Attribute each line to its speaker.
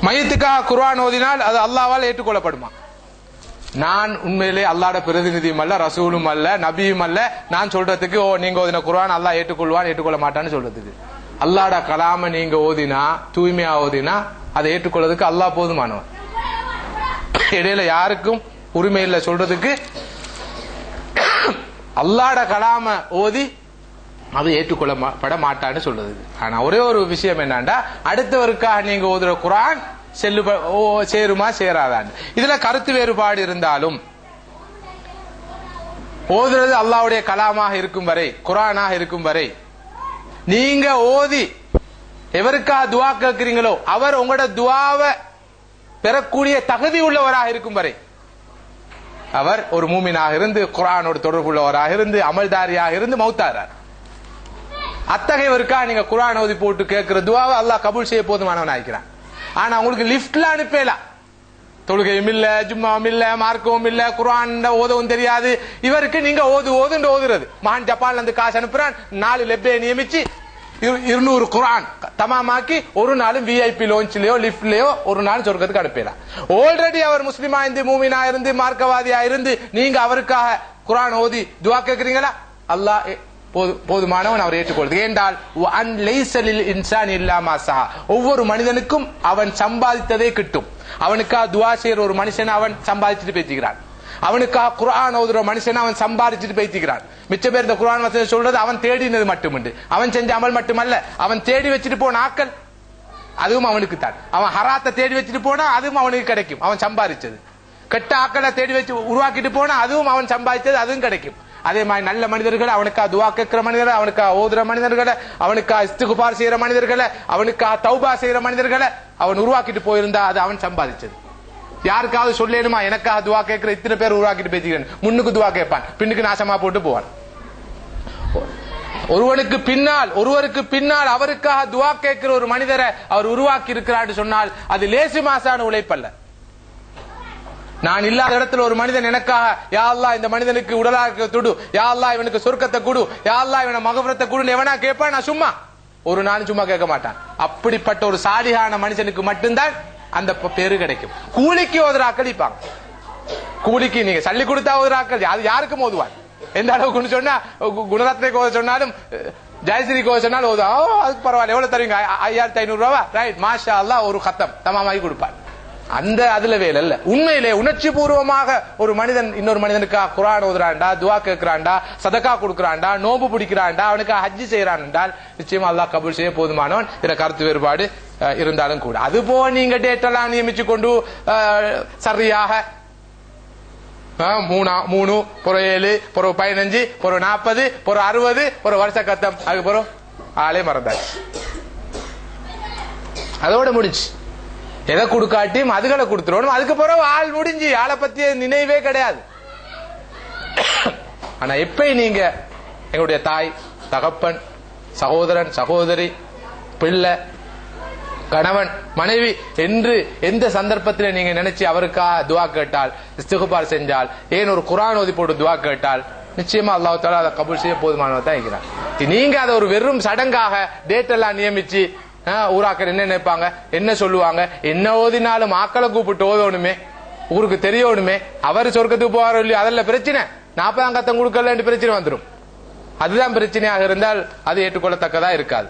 Speaker 1: மையத்துக்காக குர்ஆன் ஓதினால் அது அல்லாஹ்வால் ஏற்றுக்கொள்ளப்படுமா? நான் உண்மையிலே அல்லாஹ்வோட பிரதிநிதியும் அல்ல, ரசூலும் அல்ல, நபியும் அல்ல. நான் சொல்றதுக்கு நீங்க ஓதின குர்ஆன் அல்லாஹ் ஏற்றுக்கொள்வான் ஏற்றுக்கொள்ள மாட்டான்னு சொல்றதுக்கு. அல்லாஹ்வோட கலாம நீங்க ஓதினா, தூய்மையா ஓதினா அதை ஏற்றுக்கொள்றதுக்கு அல்லாஹ் போதுமானவன். இடையில யாருக்கும் உரிமை இல்லை சொல்றதுக்கு. அல்லாஹ்வோட கலாம ஓதி அது ஏற்றுக்கொள்ளப்பட மாட்டான்னு சொல்றது. ஆனா ஒரே ஒரு விஷயம் என்னன்னா, அடுத்தவருக்காக நீங்க ஓதுற குர்ஆன் சேருமா சேராதான், இதுல கருத்து வேறுபாடு இருந்தாலும் ஓதுறது அல்லாஹ்வுடைய கலாமாக இருக்கும் வரை, குர்ஆனாக இருக்கும் வரை, நீங்க ஓதி எவருக்காக துஆ கேட்கிறீங்களோ அவர் உங்களோட துஆவை பெறக்கூடிய தகுதி உள்ளவராக இருக்கும் வரை, அவர் ஒரு மூமினாக இருந்து குர்ஆனோடு தொடர்புள்ளவராக இருந்து அமல்தாரியாக இருந்து மௌத்தாரார், அத்தகையவருக்காக நீங்க குர்ஆன் ஓதி போட்டு கேட்கிற துஆவை அல்லாஹ் கபூல் செய்ய போதுமானவன் ஆகிறான். ஆனா உங்களுக்கு லிப்ட்ல அனுப்பலாம், தொழுகையும் இல்ல, ஜும்மாவும் இல்ல, மார்க்கவும் இல்ல, குர்ஆன் ஓதவும் தெரியாது, இவருக்கு நீங்க ஓதுன்னு ஓதுறது. மகான் ஜப்பான்ல இருந்து காசு அனுப்புறான், 4 லெப்பை நியமிச்சு 200 குர்ஆன் தமாமாக்கி ஒரு நாளும் விஐபி லோன்ச்லயோ லிப்ட்லயோ ஒரு நாள் சொர்க்கத்துக்கு அனுப்பலாம். ஆல்ரெடி அவர் முஸ்லிமா இருந்து மூமினா இருந்து மார்க்கவாதியா இருந்து நீங்க அவருக்காக குர்ஆன் ஓதி துஆ கேக்குறீங்களா? அல்லாஹ் போதுமானவன், அவர் ஏற்றுக்கொள்வது. ஏண்டால் ஒவ்வொரு மனிதனுக்கும் அவன் சம்பாதித்ததே கிட்டும். அவனுக்காக துஆ செய்யற ஒரு மனுஷன் அவன் சம்பாதிச்சுட்டு பேசிக்கிறான், அவனுக்காக குர்ஆன் ஓதுற மனுஷன் அவன் சம்பாதிச்சுட்டு பேசிக்கிறான். மிச்ச பேர் இந்த குர்ஆன் வசனம் சொல்றது அவன் தேடினது மட்டுமன்று, அவன் செஞ்ச அமல் மட்டுமல்ல, அவன் தேடி வச்சுட்டு போன ஆக்கள் அதுவும் அவனுக்கு தான். அவன் ஹராத்தை தேடி வச்சுட்டு போனா அதுவும் அவனுக்கு கிடைக்கும், அவன் சம்பாதிச்சது. கெட்ட ஆக்களை தேடி வச்சு உருவாக்கிட்டு போனா அதுவும் அவன் சம்பாதிச்சது, அதுவும் கிடைக்கும். அதே மாதிரி நல்ல மனிதர்கள், அவனுக்கா துஆ கேட்கிற மனிதர்கள், அவனுக்கா ஓதுற மனிதர்களை, அவனுக்கா இஸ்திக்பார் செய்யற மனிதர்களை, அவனுக்கா தௌபா செய்யற மனிதர்களை அவன் உருவாக்கிட்டு போயிருந்தா அது அவன் சம்பாதிச்சது. யாருக்காவது சொல்லேனுமா எனக்காக துஆ கேட்கிற இத்தனை பேர் உருவாக்கிட்டு பேசிக்கிறேன், முன்னுக்கு துஆ கேட்பான், பின்னுக்கு நாசமா போட்டு போவான். ஒருவருக்கு பின்னால் அவருக்காக துஆ கேட்கிற ஒரு மனிதரை அவர் உருவாக்கி இருக்கிறார் சொன்னால் அது லேசு மாசான உழைப்பல்ல. நான் இல்லாத இடத்துல ஒரு மனிதன் எனக்காக யா அல்லாஹ் இந்த மனிதனுக்கு உடலாக துடு, யா அல்லாஹ் இவனுக்கு சொர்க்கத்தை கொடு, யா அல்லாஹ் இவனை மகஃபிரத்தை கொடு எவனா கேட்பான்? நான் சும்மா ஒரு நாள் சும்மா கேட்க மாட்டான். அப்படிப்பட்ட ஒரு சாலிஹான மனுஷனுக்கு மட்டும்தான் அந்த பேரு கிடைக்கும். கூலிக்கு ஓதுறாக்கள் இப்பாங்க, கூலிக்கு நீங்க சல்லி கொடுத்தா ஓதுறாக்கள் அது யாருக்கும் ஓதுவான். எந்த அளவுக்கு சொன்னா குணரத்னைக்கு ஓத சொன்னாலும் ஜெயஸ்ரீக்கு ஓத சொன்னாலும் ஓதுவா, அதுக்கு பரவாயில்ல, எவ்வளவு தருவீங்க? 5500 ரூபா, ரைட், மாஷா அல்லாஹ், ஒரு கத்தம் தமாமாகி கொடுப்பான். அந்த அதுல வேலை இல்ல. உண்மையிலே உணர்ச்சி பூர்வமாக ஒரு மனிதன் இன்னொரு மனிதனுக்கா குர்ஆன் ஓதுறான்டா, துஆ கேட்கிறான்டா, சதகா கொடுக்கறான்டா, நோன்பு பிடிக்கிறான்டா, அவனுக்கு ஹஜ் செய்யறான் என்றால் நிச்சயமா அல்லாஹ் கபூல் செய்ய போதுமானவன். இதுல கருத்து வேறுபாடு இருந்தாலும் கூட அது போ நீங்க டேட் எல்லாம் நியமிச்சு கொண்டு சரியாக 3 பொற 7 பொற 15 பொற 40 பொற 60 பொற வருஷ கத்தம், அதுக்கப்புறம் ஆளே மறந்தாச்சு, அதோட முடிஞ்சு. எதை கொடுக்காட்டியும் அதுகளை கொடுத்துருவோம், அதுக்கு பிறகு ஆள் முடிஞ்சு, ஆளை பத்திய நினைவே கிடையாது. ஆனா எப்ப நீங்க எங்களுடைய தாய் தகப்பன் சகோதரன் சகோதரி பிள்ளை கணவன் மனைவி என்று எந்த சந்தர்ப்பத்தில் நீங்க நினைச்சு அவருக்காக துஆ கேட்டால், இஸ்திக்பார் செஞ்சால், ஏன் ஒரு குர்ஆன் ஓதி போட்டு துஆ கேட்டால் நிச்சயமா அல்லாஹ் தஆலா அதை கபூல் செய்ய போதுமானவன் தான் இருக்கிறான். நீங்க அதை ஒரு வெறும் சடங்காக டேட் எல்லாம் நியமிச்சு ஊராக்கள் என்ன நினைப்பாங்க, என்ன சொல்லுவாங்க, என்ன ஓதினாலும் ஆக்களை கூப்பிட்டு ஓதணுமே, ஊருக்கு தெரியணுமே, அவர் சொர்க்கத்துக்கு போவாரோ இல்லையோ, அதெல்லாம் பிரச்சனை. 40 கத்தம் கொடுக்கல பிரச்சனை வந்துடும். அதுதான் பிரச்சனையாக இருந்தால் அது ஏற்றுக்கொள்ளத்தக்கதா இருக்காது.